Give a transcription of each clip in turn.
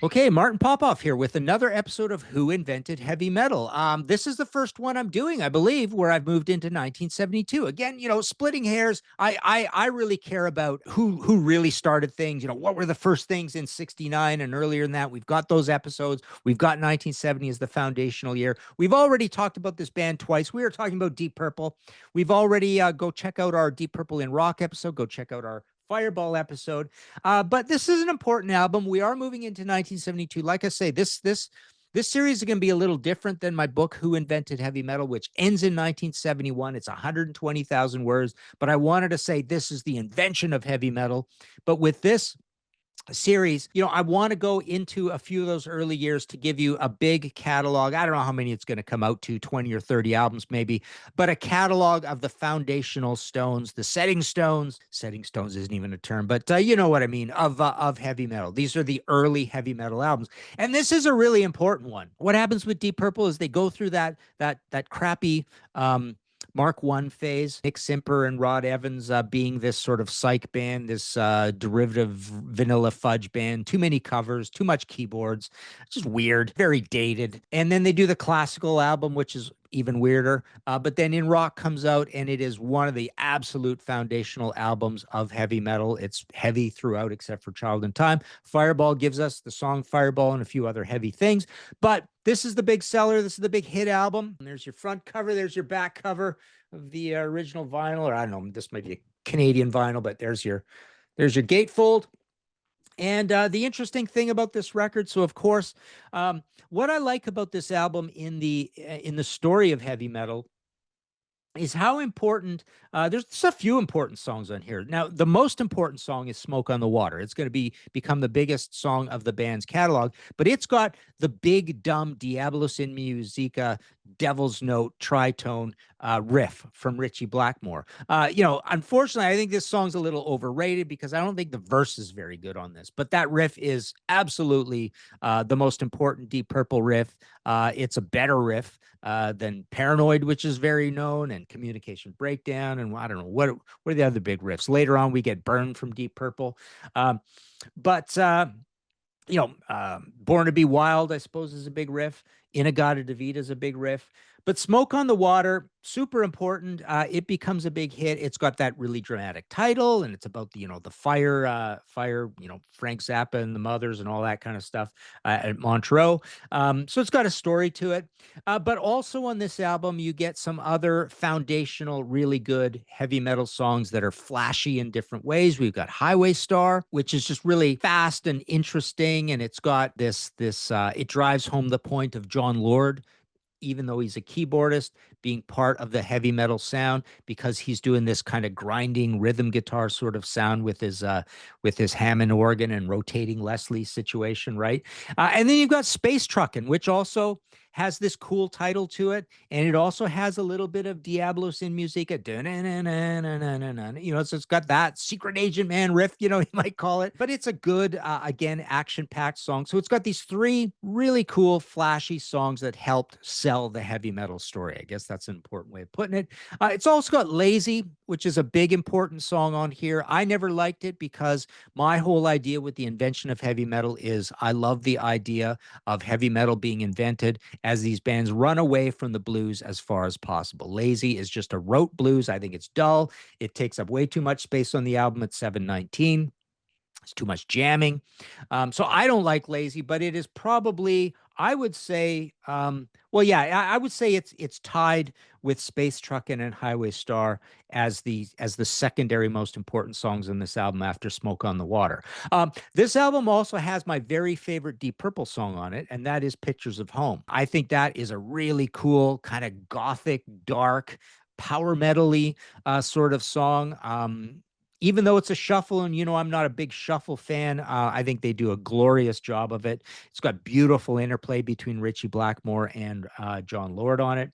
Okay, Martin Popoff here with another episode of Who Invented Heavy Metal. This is the first one I'm doing, I believe, where I've moved into 1972. Again, splitting hairs. I really care about who really started things. What were the first things in '69 and earlier than that? We've got those episodes. We've got 1970 as the foundational year. We've already talked about this band twice. We were talking about Deep Purple. We've already go check out our Deep Purple in Rock episode. Go check out our Fireball episode. But this is an important album. We are moving into 1972. Like I say, this series is going to be a little different than my book, Who Invented Heavy Metal, which ends in 1971. It's 120,000 words. But I wanted to say this is the invention of heavy metal. But with this series, I want to go into a few of those early years to give you a big catalog. I don't know how many it's going to come out to, 20 or 30 albums maybe, but a catalog of the foundational stones, the setting stones. Setting stones isn't even a term, but you know what I mean, of heavy metal. These are the early heavy metal albums. And this is a really important one. What happens with Deep Purple is they go through that crappy Mark I phase, Nick Simper and Rod Evans being this sort of psych band, this derivative vanilla fudge band, too many covers, too much keyboards, just weird, very dated. And then they do the classical album, which is even weirder. But then In Rock comes out, and it is one of the absolute foundational albums of heavy metal. It's heavy throughout, except for Child in Time. Fireball gives us the song Fireball and a few other heavy things. But this is the big seller. This is the big hit album. And there's your front cover. There's your back cover of the original vinyl. Or I don't know, this might be a Canadian vinyl, but there's your gatefold. And the interesting thing about this record, so of course, what I like about this album in the story of heavy metal is how important there's a few important songs on here. Now, the most important song is Smoke on the Water. It's going to become the biggest song of the band's catalog, but it's got the big dumb Diabolus in Musica, Devil's Note, tritone riff from Ritchie Blackmore. Unfortunately, I think this song's a little overrated because I don't think the verse is very good on this, but that riff is absolutely the most important Deep Purple riff. It's a better riff than Paranoid, which is very known, and Communication Breakdown, and I don't know what are the other big riffs. Later on, we get Burn from Deep Purple, but Born to Be Wild, I suppose, is a big riff. Inagata Davida is a big riff. But Smoke on the Water, super important. It becomes a big hit. It's got that really dramatic title, and it's about the fire, Frank Zappa and the Mothers and all that kind of stuff at Montreux. So it's got a story to it. But also on this album, you get some other foundational, really good heavy metal songs that are flashy in different ways. We've got Highway Star, which is just really fast and interesting, and it's got this it drives home the point of John Lord, even though he's a keyboardist, being part of the heavy metal sound because he's doing this kind of grinding rhythm guitar sort of sound with his Hammond organ and rotating Leslie situation, right? And then you've got Space Truckin', which also has this cool title to it, and it also has a little bit of Diablos in Musica. So it's got that Secret Agent Man riff, you might call it, but it's a good, again, action-packed song. So it's got these three really cool, flashy songs that helped sell the heavy metal story. I guess that's an important way of putting it. It's also got Lazy, which is a big, important song on here. I never liked it because my whole idea with the invention of heavy metal is I love the idea of heavy metal being invented as these bands run away from the blues as far as possible. Lazy is just a rote blues. I think it's dull. It takes up way too much space on the album at 7:19. It's too much jamming. So I don't like Lazy, but it is probably, I would say, I would say it's tied with Space Truckin' and Highway Star as the secondary most important songs in this album after Smoke on the Water. This album also has my very favorite Deep Purple song on it, and that is Pictures of Home. I think that is a really cool, kind of gothic, dark, power metal-y sort of song. Even though it's a shuffle, and I'm not a big shuffle fan, I think they do a glorious job of it. It's got beautiful interplay between Ritchie Blackmore and John Lord on it.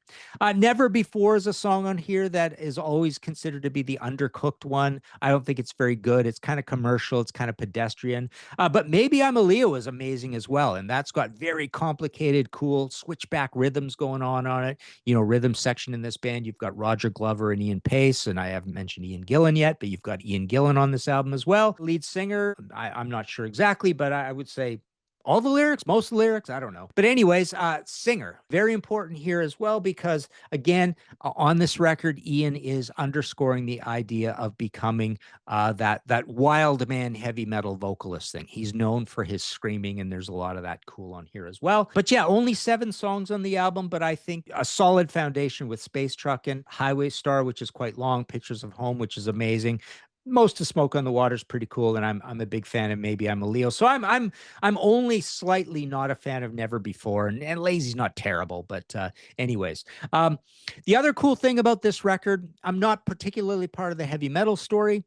Never Before is a song on here that is always considered to be the undercooked one. I don't think it's very good. It's kind of commercial. It's kind of pedestrian. But Maybe I'm a Leo is amazing as well, and that's got very complicated, cool switchback rhythms going on it. Rhythm section in this band. You've got Roger Glover and Ian Pace, and I haven't mentioned Ian Gillan yet, but you've got Ian Gillan on this album as well. Lead singer, I'm not sure exactly, but I would say all the lyrics, most of the lyrics, I don't know. But anyways, singer, very important here as well, because again, on this record, Ian is underscoring the idea of becoming that wild man heavy metal vocalist thing. He's known for his screaming, and there's a lot of that cool on here as well. But yeah, only 7 songs on the album, but I think a solid foundation with Space Truckin', Highway Star, which is quite long, Pictures of Home, which is amazing. Most of Smoke on the Water is pretty cool, and I'm a big fan of Maybe I'm a Leo. So I'm only slightly not a fan of Never Before, and Lazy's not terrible, but anyways. The other cool thing about this record, I'm not particularly part of the heavy metal story,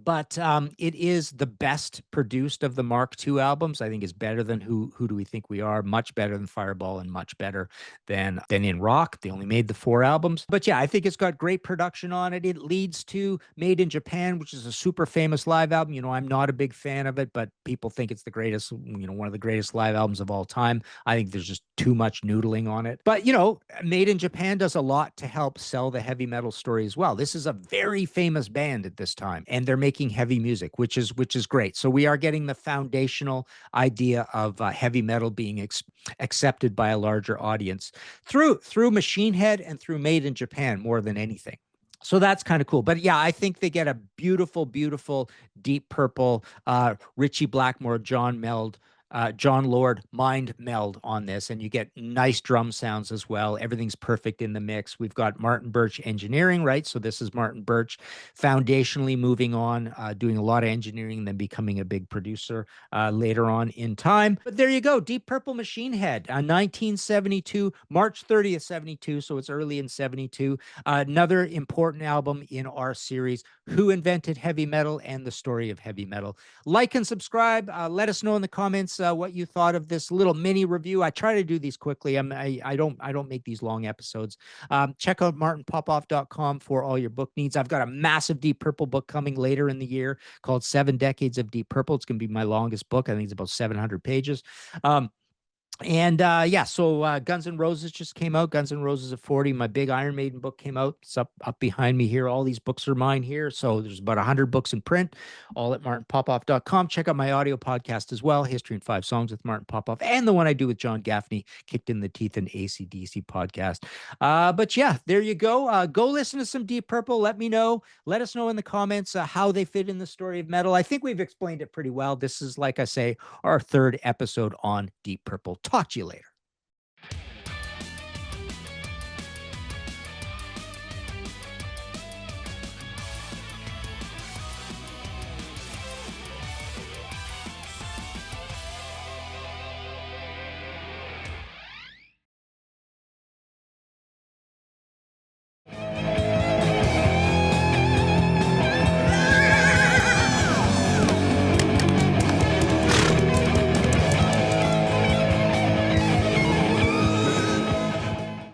but it is the best produced of the Mark II albums. I think it's better than Who Do We Think We Are, much better than Fireball, and much better than In Rock. They only made the 4 albums. But yeah, I think it's got great production on it. It leads to Made in Japan, which is a super famous live album. You know, I'm not a big fan of it, but people think it's the greatest, you know, one of the greatest live albums of all time. I think there's just too much noodling on it. But, you know, Made in Japan does a lot to help sell the heavy metal story as well. This is a very famous band at this time, and they're making heavy music, which is great. So we are getting the foundational idea of heavy metal being accepted by a larger audience through Machine Head and through Made in Japan more than anything. So that's kind of cool. But yeah, I think they get a beautiful, beautiful Deep Purple, Ritchie Blackmore, John Lord mind meld on this, and you get nice drum sounds as well. Everything's perfect in the mix. We've got Martin Birch engineering, right? So this is Martin Birch foundationally moving on, doing a lot of engineering, and then becoming a big producer later on in time. But there you go, Deep Purple, Machine Head, 1972, March 30th, 72. So it's early in 72. Another important album in our series, Who Invented Heavy Metal and the Story of Heavy Metal. Like and subscribe. Let us know in the comments what you thought of this little mini review. I try to do these quickly. I don't make these long episodes. Check out martinpopoff.com for all your book needs. I've got a massive Deep Purple book coming later in the year called 7 Decades of Deep Purple. It's going to be my longest book. I think it's about 700 pages. And yeah, so Guns N' Roses just came out. Guns N' Roses at 40. My big Iron Maiden book came out. It's up behind me here. All these books are mine here. So there's about 100 books in print, all at martinpopoff.com. Check out my audio podcast as well, History in 5 Songs with Martin Popoff, and the one I do with John Gaffney, Kicked in the Teeth, and AC/DC podcast. But yeah, there you go. Go listen to some Deep Purple. Let me know. Let us know in the comments how they fit in the story of metal. I think we've explained it pretty well. This is, like I say, our 3rd episode on Deep Purple. Talk to you later.